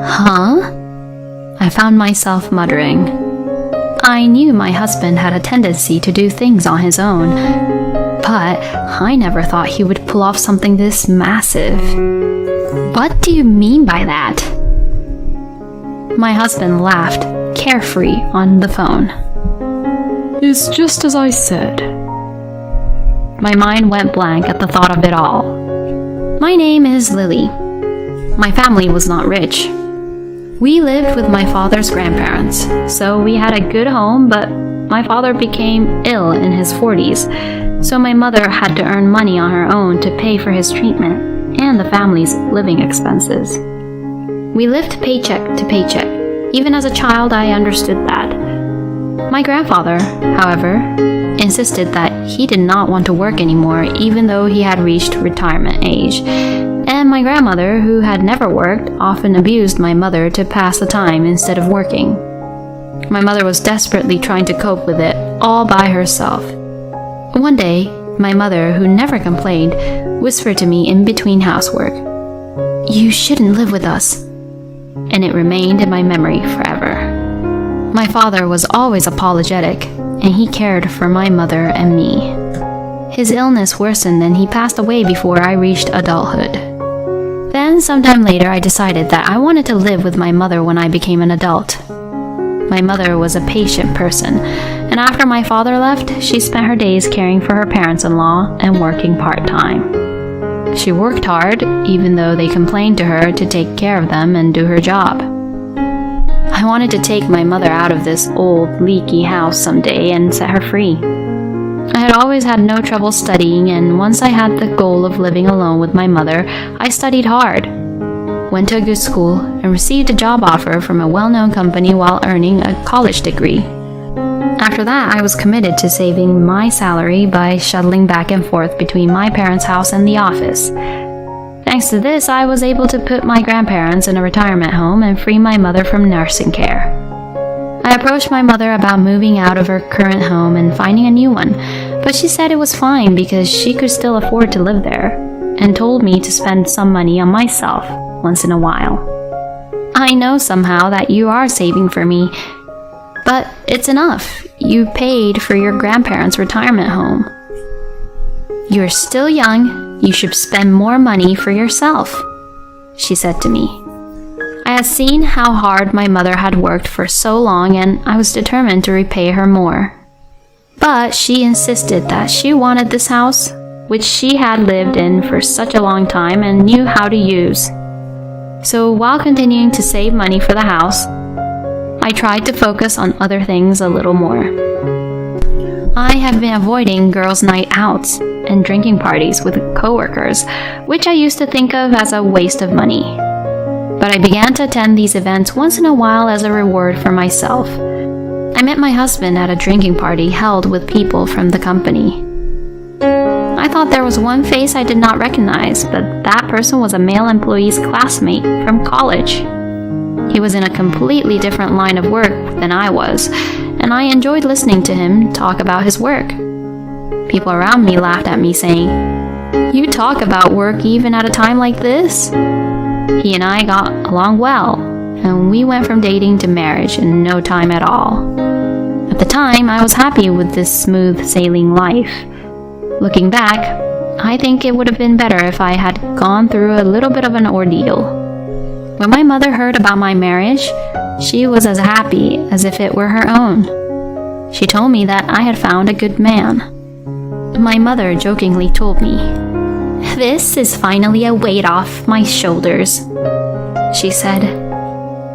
Huh? I found myself muttering. I knew my husband had a tendency to do things on his own, but I never thought he would pull off something this massive. What do you mean by that? My husband laughed, carefree on the phone. It's just as I said. My mind went blank at the thought of it all. My name is Lily. My family was not rich. We lived with my father's grandparents, so we had a good home, but my father became ill in his 40s, so my mother had to earn money on her own to pay for his treatment and the family's living expenses. We lived paycheck to paycheck. Even as a child, I understood that. My grandfather, however, insisted that he did not want to work anymore, even though he had reached retirement age. And my grandmother, who had never worked, often abused my mother to pass the time instead of working. My mother was desperately trying to cope with it all by herself. One day, my mother, who never complained, whispered to me in between housework, "You shouldn't live with us." And it remained in my memory forever. My father was always apologetic, and he cared for my mother and me. His illness worsened and he passed away before I reached adulthood. Then, sometime later, I decided that I wanted to live with my mother when I became an adult. My mother was a patient person, and after my father left, she spent her days caring for her parents-in-law and working part-time. She worked hard, even though they complained to her to take care of them and do her job. I wanted to take my mother out of this old, leaky house someday and set her free. I had always had no trouble studying, and once I had the goal of living alone with my mother, I studied hard, went to a good school, and received a job offer from a well-known company while earning a college degree. After that, I was committed to saving my salary by shuttling back and forth between my parents' house and the office. Thanks to this, I was able to put my grandparents in a retirement home and free my mother from nursing care. I approached my mother about moving out of her current home and finding a new one, but she said it was fine because she could still afford to live there, and told me to spend some money on myself once in a while. I know somehow that you are saving for me, but it's enough. You paid for your grandparents' retirement home. You're still young. You should spend more money for yourself, she said to me. I had seen how hard my mother had worked for so long, and I was determined to repay her more. But she insisted that she wanted this house, which she had lived in for such a long time and knew how to use. So while continuing to save money for the house, I tried to focus on other things a little more. I have been avoiding girls' night outs and drinking parties with coworkers, which I used to think of as a waste of money. But I began to attend these events once in a while as a reward for myself. I met my husband at a drinking party held with people from the company. I thought there was one face I did not recognize, but that person was a male employee's classmate from college. He was in a completely different line of work than I was, and I enjoyed listening to him talk about his work. People around me laughed at me, saying, "You talk about work even at a time like this?" He and I got along well, and we went from dating to marriage in no time at all. At the time, I was happy with this smooth sailing life. Looking back, I think it would have been better if I had gone through a little bit of an ordeal. When my mother heard about my marriage, she was as happy as if it were her own. She told me that I had found a good man. My mother jokingly told me, "This is finally a weight off my shoulders," she said.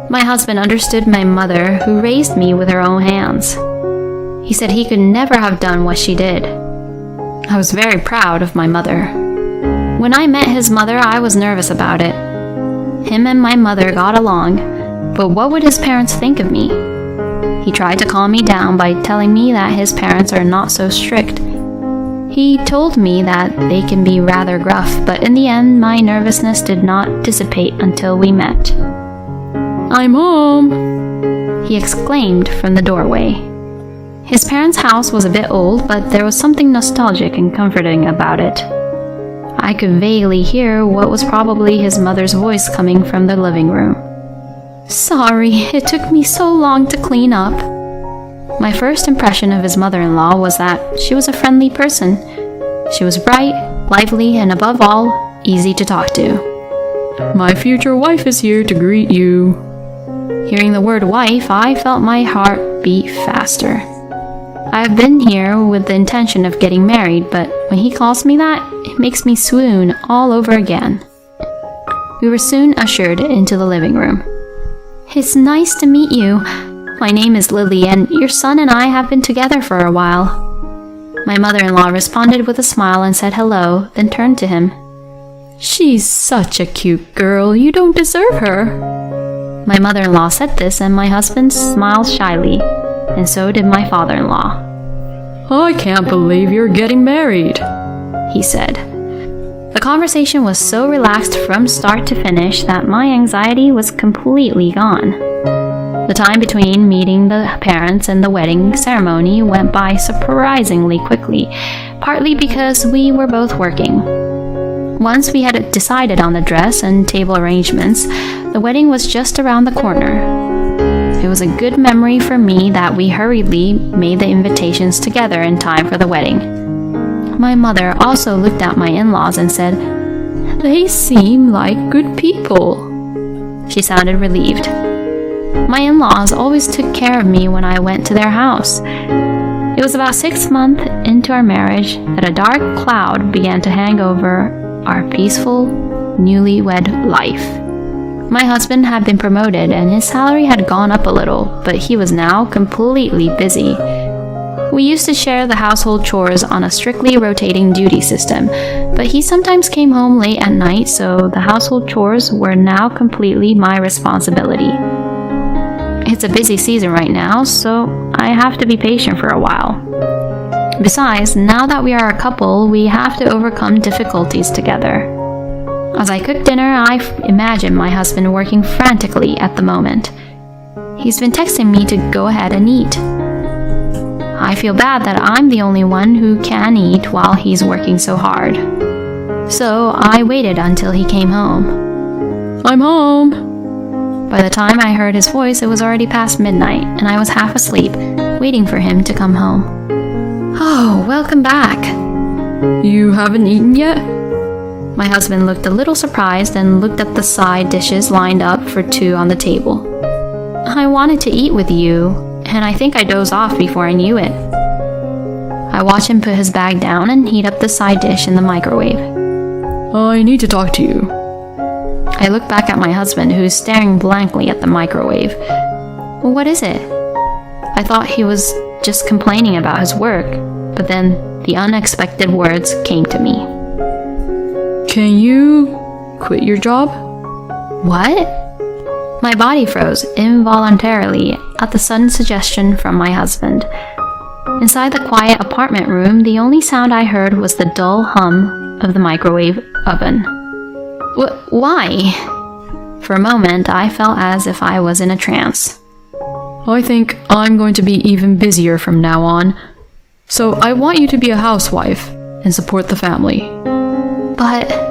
My husband understood my mother, who raised me with her own hands. He said he could never have done what she did. I was very proud of my mother. When I met his mother, I was nervous about it. Him and my mother got along, but what would his parents think of me? He tried to calm me down by telling me that his parents are not so strict. He told me that they can be rather gruff, but in the end, my nervousness did not dissipate until we met. "I'm home," he exclaimed from the doorway. His parents' house was a bit old, but there was something nostalgic and comforting about it. I could vaguely hear what was probably his mother's voice coming from the living room. Sorry, it took me so long to clean up. My first impression of his mother-in-law was that she was a friendly person. She was bright, lively, and above all, easy to talk to. My future wife is here to greet you. Hearing the word wife, I felt my heart beat faster. I have been here with the intention of getting married, but when he calls me that, it makes me swoon all over again. We were soon ushered into the living room. It's nice to meet you. My name is Lily, and your son and I have been together for a while. My mother-in-law responded with a smile and said hello, then turned to him. She's such a cute girl, you don't deserve her. My mother-in-law said this, and my husband smiled shyly, and so did my father-in-law. I can't believe you're getting married, he said. The conversation was so relaxed from start to finish that my anxiety was completely gone. The time between meeting the parents and the wedding ceremony went by surprisingly quickly, partly because we were both working. Once we had decided on the dress and table arrangements, the wedding was just around the corner. It was a good memory for me that we hurriedly made the invitations together in time for the wedding. My mother also looked at my in-laws and said, "They seem like good people." She sounded relieved. My in-laws always took care of me when I went to their house. It was about 6 months into our marriage that a dark cloud began to hang over our peaceful, newlywed life. My husband had been promoted and his salary had gone up a little, but he was now completely busy. We used to share the household chores on a strictly rotating duty system, but he sometimes came home late at night, so the household chores were now completely my responsibility. It's a busy season right now, so I have to be patient for a while. Besides, now that we are a couple, we have to overcome difficulties together. As I cook dinner, I imagine my husband working frantically at the moment. He's been texting me to go ahead and eat. I feel bad that I'm the only one who can eat while he's working so hard. So I waited until he came home. I'm home. By the time I heard his voice, it was already past midnight, and I was half asleep, waiting for him to come home. Oh, welcome back. You haven't eaten yet? My husband looked a little surprised and looked at the side dishes lined up for two on the table. I wanted to eat with you, and I think I dozed off before I knew it. I watched him put his bag down and heat up the side dish in the microwave. I need to talk to you. I looked back at my husband, who was staring blankly at the microwave. What is it? I thought he was just complaining about his work, but then the unexpected words came to me. Can you quit your job? What? My body froze involuntarily at the sudden suggestion from my husband. Inside the quiet apartment room, the only sound I heard was the dull hum of the microwave oven. Why? For a moment, I felt as if I was in a trance. I think I'm going to be even busier from now on, so I want you to be a housewife and support the family. But...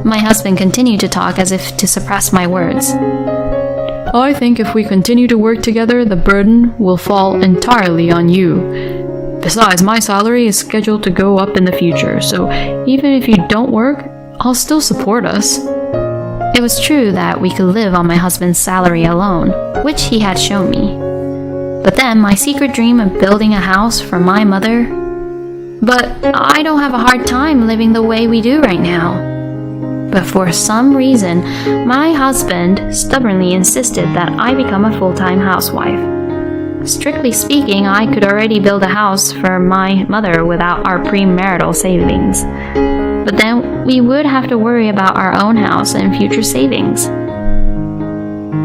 My husband continued to talk as if to suppress my words. I think if we continue to work together, the burden will fall entirely on you. Besides, my salary is scheduled to go up in the future, so even if you don't work, I'll still support us. It was true that we could live on my husband's salary alone, which he had shown me. But then my secret dream of building a house for my mother... But I don't have a hard time living the way we do right now. But for some reason, my husband stubbornly insisted that I become a full-time housewife. Strictly speaking, I could already build a house for my mother without our premarital savings. But then we would have to worry about our own house and future savings.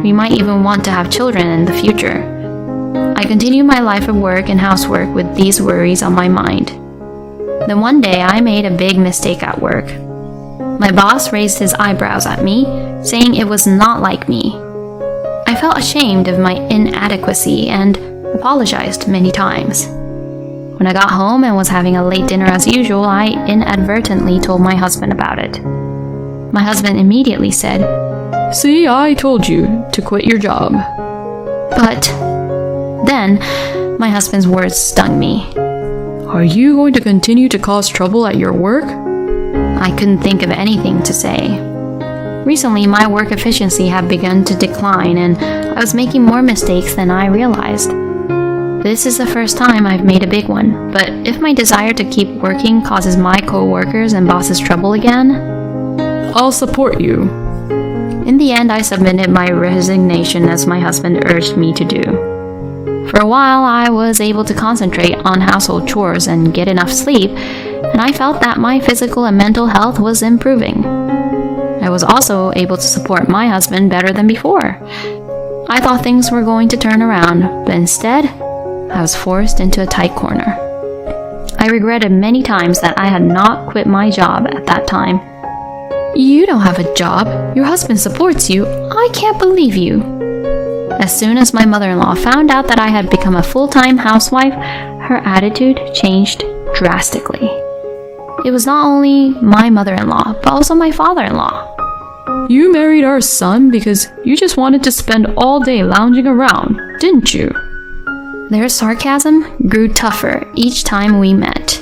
We might even want to have children in the future. I continued my life of work and housework with these worries on my mind. Then one day I made a big mistake at work. My boss raised his eyebrows at me, saying it was not like me. I felt ashamed of my inadequacy and apologized many times. When I got home and was having a late dinner as usual, I inadvertently told my husband about it. My husband immediately said, See, I told you to quit your job. But then my husband's words stung me. Are you going to continue to cause trouble at your work? I couldn't think of anything to say. Recently, my work efficiency had begun to decline and I was making more mistakes than I realized. This is the first time I've made a big one, but if my desire to keep working causes my co-workers and bosses trouble again, I'll support you. In the end, I submitted my resignation as my husband urged me to do. For a while, I was able to concentrate on household chores and get enough sleep, and I felt that my physical and mental health was improving. I was also able to support my husband better than before. I thought things were going to turn around, but instead, I was forced into a tight corner. I regretted many times that I had not quit my job at that time. You don't have a job. Your husband supports you. I can't believe you. As soon as my mother-in-law found out that I had become a full-time housewife, her attitude changed drastically. It was not only my mother-in-law, but also my father-in-law. You married our son because you just wanted to spend all day lounging around, didn't you? Their sarcasm grew tougher each time we met.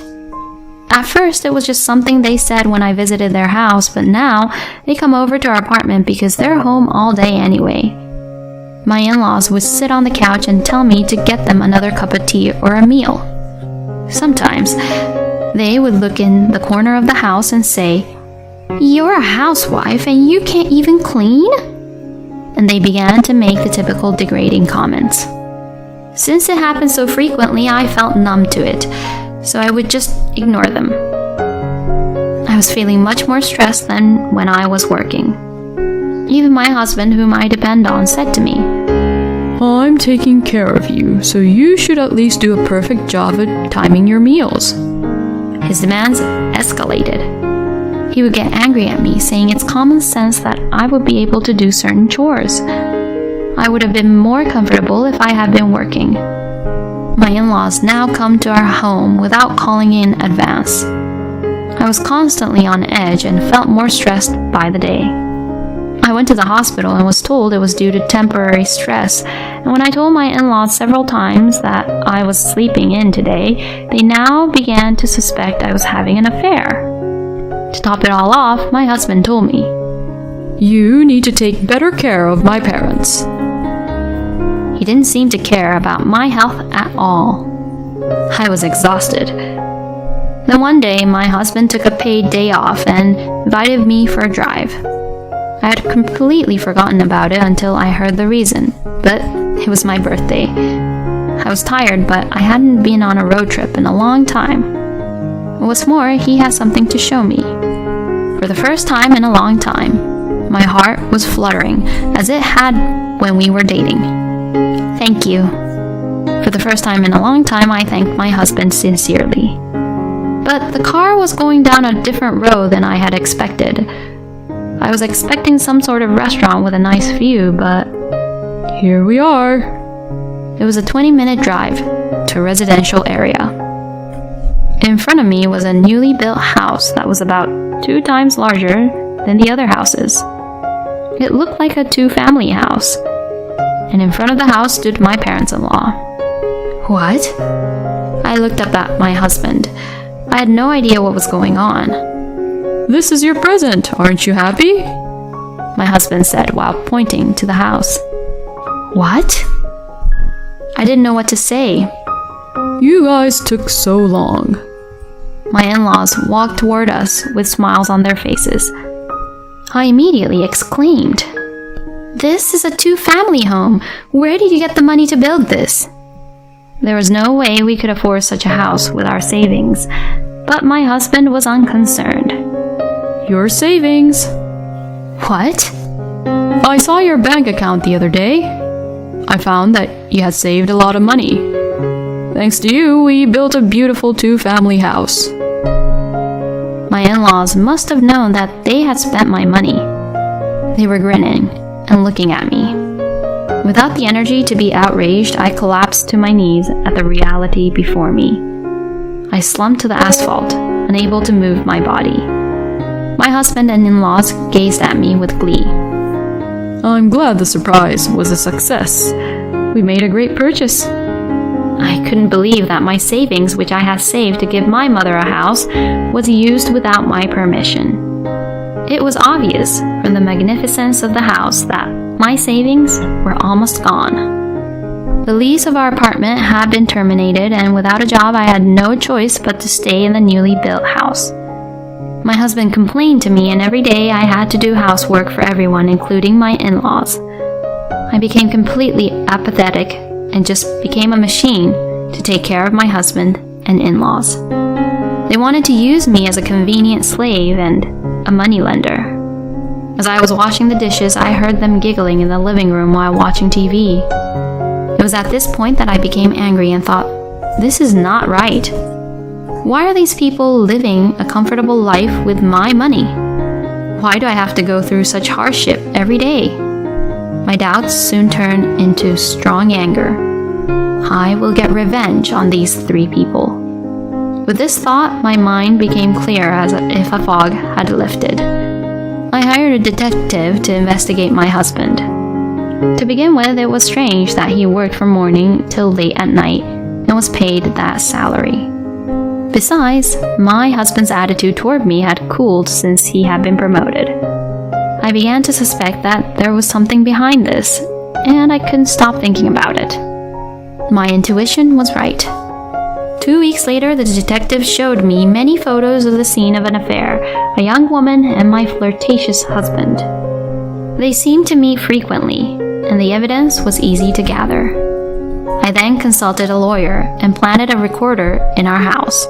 At first, it was just something they said when I visited their house, but now they come over to our apartment because they're home all day anyway. My in-laws would sit on the couch and tell me to get them another cup of tea or a meal. Sometimes, they would look in the corner of the house and say, "You're a housewife and you can't even clean?" And they began to make the typical degrading comments. Since it happened so frequently, I felt numb to it, so I would just ignore them. I was feeling much more stressed than when I was working. Even my husband, whom I depend on, said to me, I'm taking care of you, so you should at least do a perfect job at timing your meals. His demands escalated. He would get angry at me, saying it's common sense that I would be able to do certain chores. I would have been more comfortable if I had been working. My in-laws now come to our home without calling in advance. I was constantly on edge and felt more stressed by the day. I went to the hospital and was told it was due to temporary stress, and when I told my in-laws several times that I was sleeping in today, they now began to suspect I was having an affair. To top it all off, my husband told me, You need to take better care of my parents. He didn't seem to care about my health at all. I was exhausted. Then one day, my husband took a paid day off and invited me for a drive. I had completely forgotten about it until I heard the reason, but it was my birthday. I was tired, but I hadn't been on a road trip in a long time. What's more, he had something to show me. For the first time in a long time, my heart was fluttering, as it had when we were dating. Thank you. For the first time in a long time, I thanked my husband sincerely. But the car was going down a different road than I had expected. I was expecting some sort of restaurant with a nice view, but here we are. It was a 20-minute drive to a residential area. In front of me was a newly built house that was about 2 times larger than the other houses. It looked like a 2-family house, and in front of the house stood my parents-in-law. What? I looked up at my husband. I had no idea what was going on. This is your present, aren't you happy? My husband said while pointing to the house. What? I didn't know what to say. You guys took so long. My in-laws walked toward us with smiles on their faces. I immediately exclaimed, "This is a 2-family home. Where did you get the money to build this?" There was no way we could afford such a house with our savings, but my husband was unconcerned. Your savings. What? I saw your bank account the other day. I found that you had saved a lot of money. Thanks to you, we built a beautiful 2-family house. My in-laws must have known that they had spent my money. They were grinning and looking at me. Without the energy to be outraged, I collapsed to my knees at the reality before me. I slumped to the asphalt, unable to move my body. My husband and in-laws gazed at me with glee. I'm glad the surprise was a success. We made a great purchase. I couldn't believe that my savings, which I had saved to give my mother a house, was used without my permission. It was obvious from the magnificence of the house that my savings were almost gone. The lease of our apartment had been terminated, and without a job, I had no choice but to stay in the newly built house. My husband complained to me, and every day I had to do housework for everyone, including my in-laws. I became completely apathetic and just became a machine to take care of my husband and in-laws. They wanted to use me as a convenient slave and a moneylender. As I was washing the dishes, I heard them giggling in the living room while watching TV. It was at this point that I became angry and thought, this is not right. Why are these people living a comfortable life with my money? Why do I have to go through such hardship every day? My doubts soon turned into strong anger. I will get revenge on these 3 people. With this thought, my mind became clear as if a fog had lifted. I hired a detective to investigate my husband. To begin with, it was strange that he worked from morning till late at night and was paid that salary. Besides, my husband's attitude toward me had cooled since he had been promoted. I began to suspect that there was something behind this, and I couldn't stop thinking about it. My intuition was right. 2 weeks later, the detective showed me many photos of the scene of an affair, a young woman and my flirtatious husband. They seemed to meet frequently, and the evidence was easy to gather. I then consulted a lawyer and planted a recorder in our house.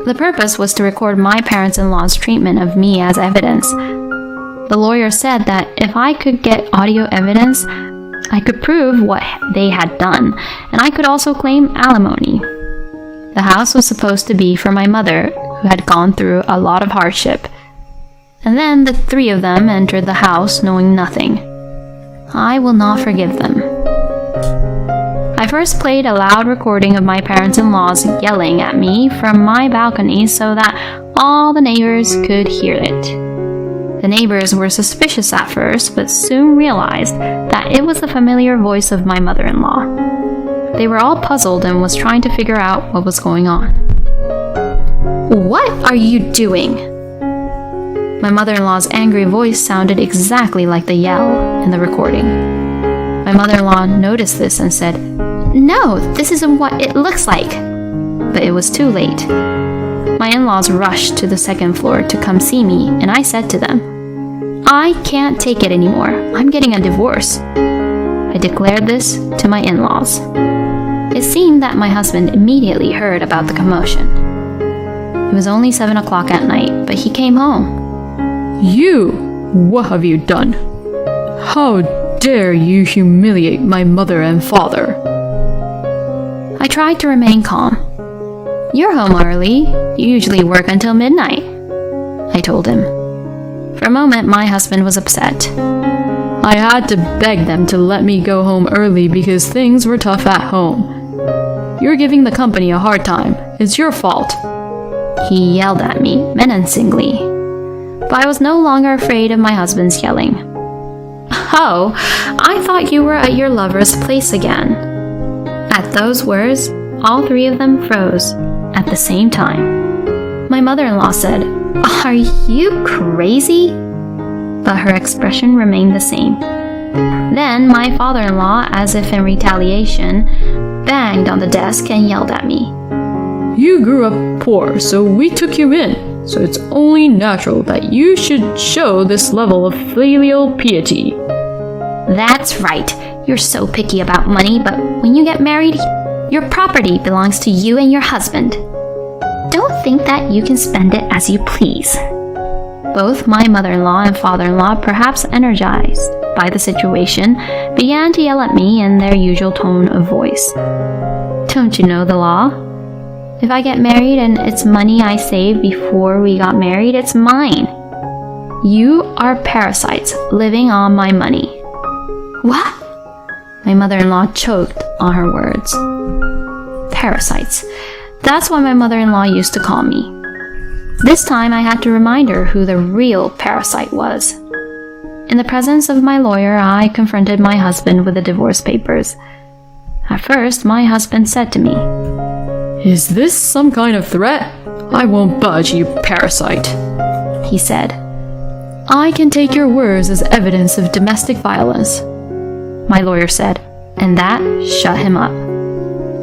The purpose was to record my parents-in-law's treatment of me as evidence. The lawyer said that if I could get audio evidence, I could prove what they had done, and I could also claim alimony. The house was supposed to be for my mother, who had gone through a lot of hardship. And then the 3 of them entered the house knowing nothing. I will not forgive them. I first played a loud recording of my parents-in-laws yelling at me from my balcony so that all the neighbors could hear it. The neighbors were suspicious at first, but soon realized that it was the familiar voice of my mother-in-law. They were all puzzled and was trying to figure out what was going on. "What are you doing?" My mother-in-law's angry voice sounded exactly like the yell in the recording. My mother-in-law noticed this and said, "No, this isn't what it looks like." But it was too late. My in-laws rushed to the 2nd floor to come see me, and I said to them, "I can't take it anymore. I'm getting a divorce." I declared this to my in-laws. It seemed that my husband immediately heard about the commotion. It was only 7 o'clock at night, but he came home. What have you done? How dare you humiliate my mother and father?" I tried to remain calm. "You're home early. You usually work until midnight," I told him. For a moment, my husband was upset. "I had to beg them to let me go home early because things were tough at home. You're giving the company a hard time. It's your fault." He yelled at me menacingly, but I was no longer afraid of my husband's yelling. "Oh, I thought you were at your lover's place again." At those words, all 3 of them froze at the same time. My mother-in-law said, "Are you crazy?" But her expression remained the same. Then my father-in-law, as if in retaliation, banged on the desk and yelled at me. "You grew up poor, so we took you in. So it's only natural that you should show this level of filial piety." "That's right. You're so picky about money, but when you get married, your property belongs to you and your husband. Don't think that you can spend it as you please." Both my mother-in-law and father-in-law, perhaps energized by the situation, began to yell at me in their usual tone of voice. "Don't you know the law? If I get married and it's money I saved before we got married, it's mine. You are parasites living on my money." "What?" My mother-in-law choked on her words. Parasites. That's what my mother-in-law used to call me. This time I had to remind her who the real parasite was. In the presence of my lawyer, I confronted my husband with the divorce papers. At first, my husband said to me, "Is this some kind of threat? I won't budge, you parasite." he said. "I can take your words as evidence of domestic violence," my lawyer said, and that shut him up.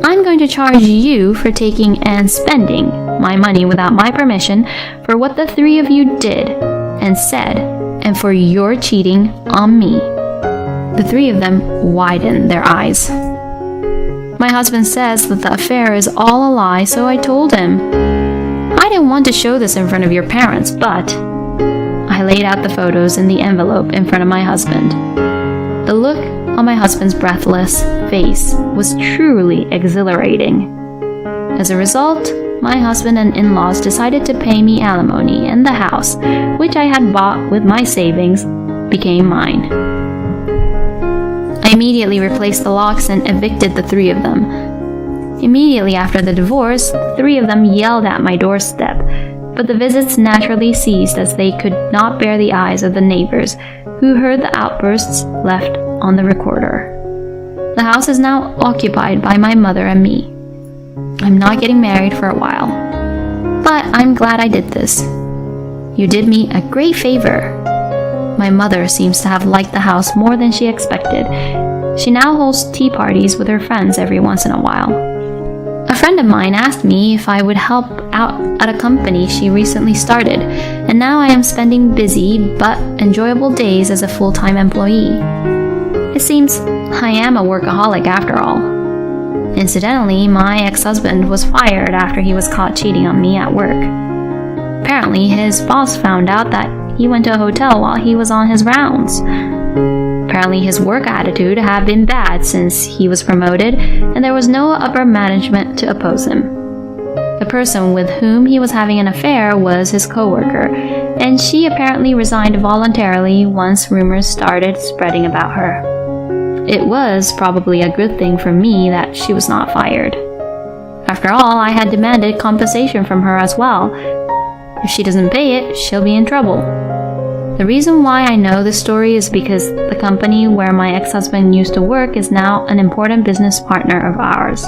"I'm going to charge you for taking and spending my money without my permission for what the three of you did and said, and for your cheating on me." The three of them widened their eyes. My husband says that the affair is all a lie, so I told him, "I didn't want to show this in front of your parents, but..." I laid out the photos in the envelope in front of my husband. The look on my husband's breathless face was truly exhilarating. As a result, my husband and in-laws decided to pay me alimony, and the house, which I had bought with my savings, became mine. I immediately replaced the locks and evicted the three of them. Immediately after the divorce, the three of them yelled at my doorstep, but the visits naturally ceased as they could not bear the eyes of the neighbors who heard the outbursts left on the recorder. The house is now occupied by my mother and me. I'm not getting married for a while, but I'm glad I did this. You did me a great favor. My mother seems to have liked the house more than she expected. She now holds tea parties with her friends every once in a while. A friend of mine asked me if I would help out at a company she recently started, and now I am spending busy but enjoyable days as a full-time employee. It seems I am a workaholic after all. Incidentally, my ex-husband was fired after he was caught cheating on me at work. Apparently, his boss found out that he went to a hotel while he was on his rounds. Apparently, his work attitude had been bad since he was promoted, and there was no upper management to oppose him. The person with whom he was having an affair was his coworker, and she apparently resigned voluntarily once rumors started spreading about her. It was probably a good thing for me that she was not fired. After all, I had demanded compensation from her as well. If she doesn't pay it, she'll be in trouble. The reason why I know this story is because the company where my ex-husband used to work is now an important business partner of ours.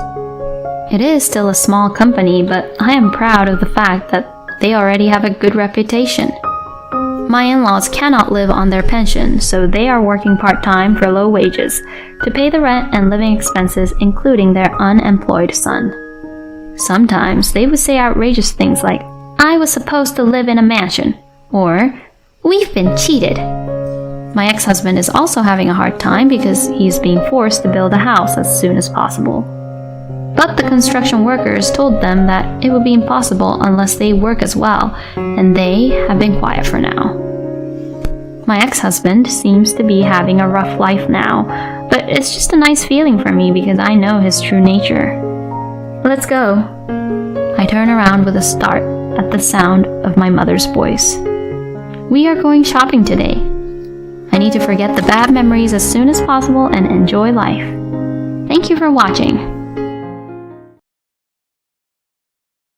It is still a small company, but I am proud of the fact that they already have a good reputation. My in-laws cannot live on their pension, so they are working part-time for low wages to pay the rent and living expenses, including their unemployed son. Sometimes they would say outrageous things like, "I was supposed to live in a mansion," or "We've been cheated." My ex-husband is also having a hard time because he's being forced to build a house as soon as possible. But the construction workers told them that it would be impossible unless they work as well, and they have been quiet for now. My ex-husband seems to be having a rough life now, but it's just a nice feeling for me because I know his true nature. Let's go. I turn around with a start at the sound of my mother's voice. We are going shopping today. I need to forget the bad memories as soon as possible and enjoy life. Thank you for watching.